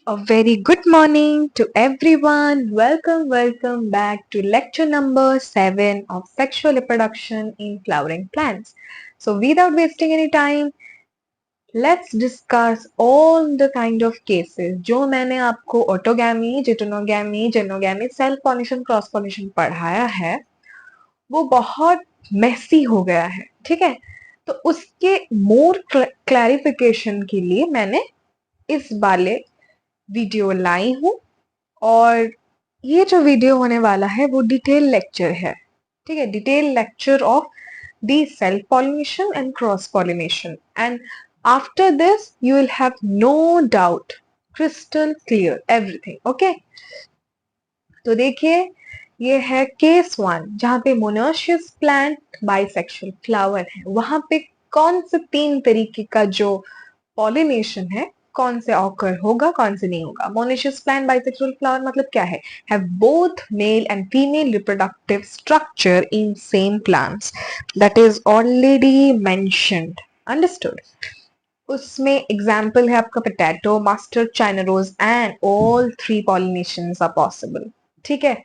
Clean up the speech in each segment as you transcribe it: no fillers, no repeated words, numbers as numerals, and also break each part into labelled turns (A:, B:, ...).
A: A very good morning to everyone. Welcome back to lecture number 7 of sexual reproduction in flowering plants. So, without wasting any time, let's discuss all the kind of cases जो मैंने आपको autogamy, geitonogamy, xenogamy, self pollination, cross pollination पढ़ाया है, वो बहुत Messi हो गया है, ठीक है? तो उसके मोर क्लैरिफिकेशन के लिए मैंने इस वाले वीडियो लाई हूँ और ये जो वीडियो होने वाला है वो डिटेल लेक्चर है, ठीक है? Detail lecture of the self pollination and cross pollination and after this you will have no doubt, crystal clear everything. Okay, तो देखिए ये है केस 1 जहां पे मोनोशियस प्लांट बाइसेक्सुअल फ्लावर है। वहां पे कौन से 3 तरीके का जो पॉलिनेशन है, कौन से ऑकर होगा, कौन से नहीं होगा। मोनोशियस प्लांट बाइसेक्सुअल फ्लावर मतलब क्या है? Have both male and female reproductive structure in same plants, that is already mentioned, understood. उसमें एग्जाम्पल है आपका potato, mustard, China rose and all 3 pollinations are possible, ठीक है?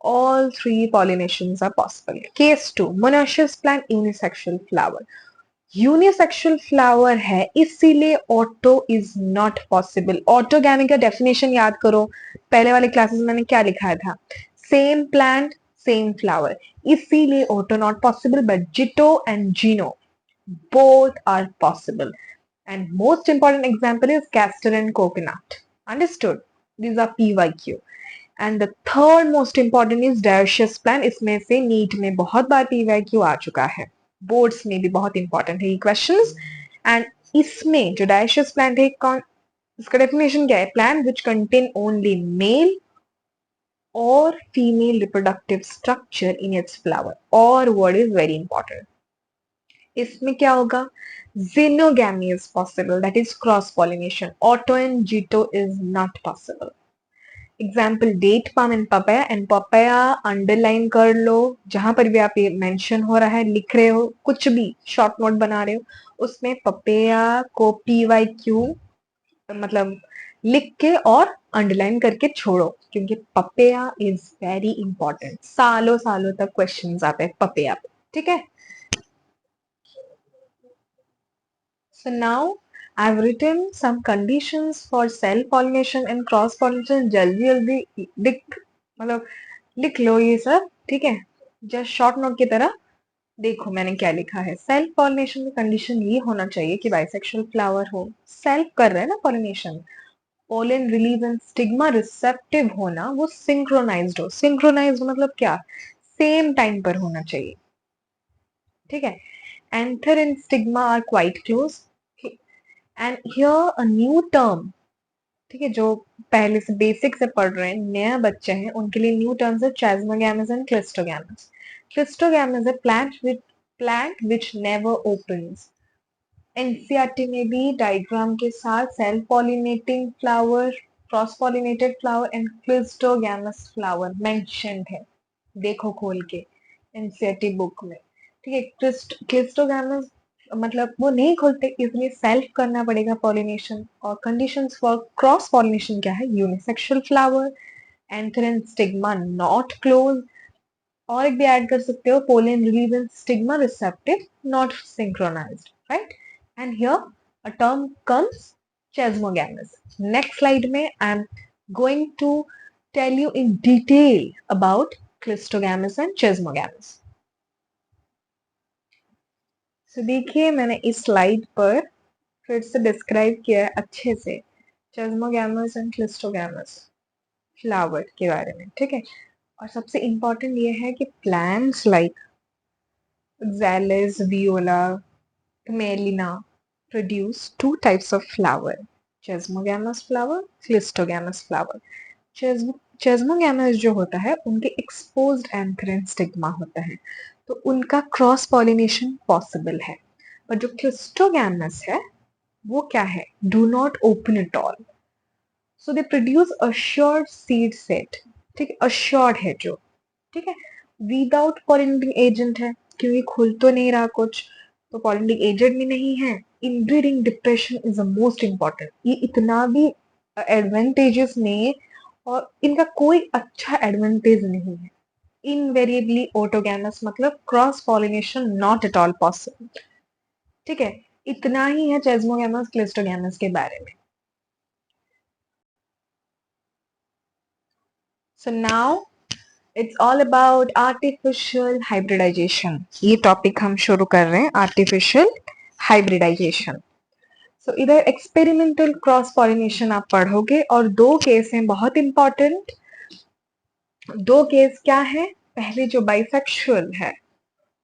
A: All 3 pollinations are possible. Case 2, monoecious plant unisexual flower. Unisexual flower है इसीलिए auto is not possible. Autogamy का definition याद करो, पहले वाले क्लासेस में मैंने क्या लिखा था? सेम प्लांट सेम फ्लावर, इसीलिए auto not possible, but geito and xeno both are possible. And most important example is castor and coconut. Understood? These are PYQ. And the third most important is dioecious plant. इसमें से NEET में बहुत बार PYQ आ चुका है, boards में भी बहुत important है ये क्वेश्चंस। एंड इसमें जो डायोशियस प्लांट है, कौन, इसका डेफिनेशन क्या है? Plant which contain only male और female reproductive structure in its flower, और वर्ड इज वेरी इंपॉर्टेंट। इसमें क्या होगा? Xenogamy is possible, that is cross pollination. Auto and Gito is not possible. Example date palm and papaya underline कर लो, जहां पर भी आप ये मेंशन हो रहा है, लिख रहे हो, कुछ भी शॉर्ट नोट बना रहे हो, उसमें पपेया को PYQ मतलब लिख के और अंडरलाइन करके छोड़ो, क्योंकि पपेया इज वेरी इंपॉर्टेंट। सालों सालों तक क्वेश्चंस आते हैं पपेया पे, ठीक है? So now I've written some conditions for cell pollination and cross pollination. जल्दी जल्दी लिख, मतलब लिख लो ये सब, ठीक है? जस्ट शॉर्ट नोट की तरह देखो मैंने क्या लिखा है। सेल्फ पॉलिनेशन में कंडीशन ये होना चाहिए कि बाइसेक्सुअल फ्लावर हो, सेल्फ कर रहे हैं ना pollination, pollen release and stigma receptive होना, वो सिंक्रोनाइज्ड हो। सिंक्रोनाइज्ड मतलब क्या? सेम टाइम पर होना चाहिए, ठीक है? Anther and stigma are quite close and here a new term, ठीक है? जो पहले से बेसिक से पढ़ रहे हैं, नया बच्चे हैं, उनके लिए न्यू टर्म्स है चेस्मोगैमस एंड क्लिस्टोगैमस। क्लिस्टोगैमस है plant which never opens. NCERT में भी डायग्राम के साथ self pollinating flower, cross pollinated flower and cleistogamous flower mentioned है, देखो खोल के एनसीईआरटी बुक में, ठीक है? क्लिस्टोगैमस मतलब वो नहीं खोलते, इसलिए सेल्फ करना पड़ेगा पॉलिनेशन। और कंडीशंस फॉर क्रॉस पॉलिनेशन क्या है? Unisexual flower, anther and stigma not close, और एक भी ऐड कर सकते हो, pollen release and stigma receptive not synchronised, right? And here a term comes chasmogamous. Next slide में I am going to tell you in detail about cleistogamous and chasmogamous. तो देखिए मैंने इस स्लाइड पर फिर से डिस्क्राइब किया है अच्छे से चेस्मोगैमस एंड क्लिस्टोगैमस फ्लावर के बारे में, ठीक है? और सबसे इंपॉर्टेंट ये है कि plants like Xylus, viola, camelina produce 2 types of flower: chesmogamous flower, clistogamous flower. चेस्मोगैमस जो होता है उनके एक्सपोज्ड एंथर स्टिग्मा होता है, तो उनका क्रॉस पॉलिनेशन पॉसिबल है। पर जो क्लिस्टोगैमस है वो क्या है? Do not open it all, so they produce assured seed set, ठीक है? अश्योर्ड है जो, ठीक है? विदाउट पॉलिनेटिंग एजेंट है, क्योंकि खुल तो नहीं रहा कुछ, तो पॉलिनेटिंग एजेंट भी नहीं है। Inbreeding depression is the most important. ये इतना भी एडवांटेजेस नहीं है और इनका कोई अच्छा एडवांटेज नहीं है। इनवेरिएबली ऑटोगैमस मतलब cross pollination not at all possible. ठीक है, इतना ही है चेस्मोगैमस क्लिस्टोगैमस के बारे में। So now it's all about artificial hybridisation. ये टॉपिक हम शुरू कर रहे हैं, आर्टिफिशियल हाइब्रिडाइजेशन। सो इधर एक्सपेरिमेंटल क्रॉस पॉलिनेशन आप पढ़ोगे और दो केस हैं बहुत इंपॉर्टेंट। दो केस क्या है? पहले जो बाइसेक्सुअल है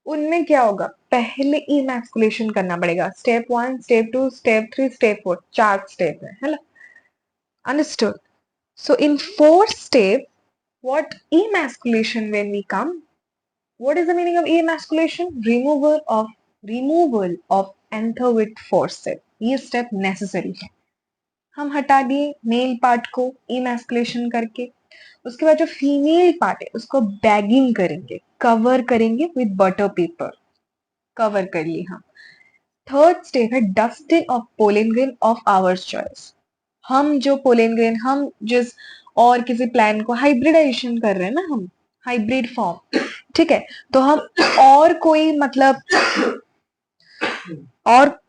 A: उनमें क्या होगा, पहले इमैस्कुलेशन करना पड़ेगा। Step 1, step 2, step 3, step 4, 4 step है ना? Understood? So in 4 step what emasculation when we come, what is the meaning of emasculation? Removal of anther with forceps. ये स्टेप नेसेसरी है। हम हटा दिए मेल पार्ट को इमैस्कुलेशन करके। उसके बाद जो फीमेल पार्ट है उसको बैगिंग करेंगे, कवर करेंगे विद बटर पेपर। कवर कर ली हम। थर्ड स्टेप है dusting of pollen grain of hours choice. हम जो पोलन ग्रेन, हम जिस और किसी प्लांट को हाइब्रिडाइजेशन कर रहे हैं ना, हम हाइब्रिड फॉर्म, ठीक है, तो हम और कोई मतलब और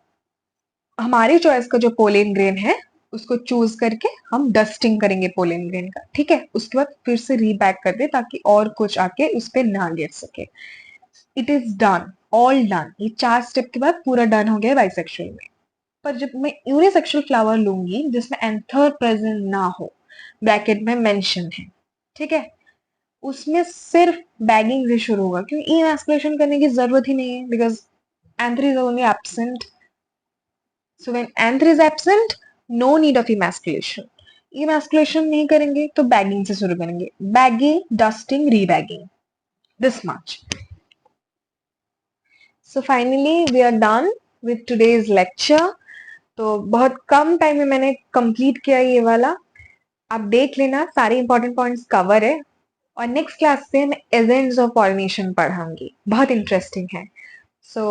A: हमारी चॉइस का जो पोलन ग्रेन है उसको चूज करके हम डस्टिंग करेंगे पोलन ग्रेन का। ठीक है, उसके बाद फिर से रीबैक कर दे ताकि और कुछ आके उस पर ना गिर सके। It is done, all done. ये 4 स्टेप के बाद पूरा डन हो गया बाइसेक्सुअल में। पर जब मैं यूनिसेक्सुअल फ्लावर लूंगी जिसमें एंथर प्रेजेंट ना हो, ब्रैकेट में मेंशन है, ठीक है, उसमें सिर्फ बैगिंग से शुरू होगा क्योंकि इमैस्कुलेशन करने की जरूरत ही नहीं है because anther is only absent. So when anther is absent, no need of emasculation. Emasculation नहीं करेंगे तो बैगिंग से शुरू करेंगे। Bagging, dusting, rebagging, this much. So finally we are done with today's lecture. तो बहुत कम टाइम में मैंने कंप्लीट किया ये वाला। आप देख लेना, सारे इंपॉर्टेंट पॉइंट्स कवर है। और नेक्स्ट क्लास से मैं एजेंट्स ऑफ पॉलिनेशन पढ़ाऊंगी, बहुत इंटरेस्टिंग है। So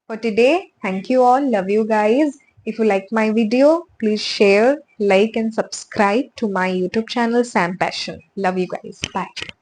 A: for today, thank you all, love you guys. If you like my video, please share, like and subscribe to my YouTube channel Sam Passion. Love you guys. Bye.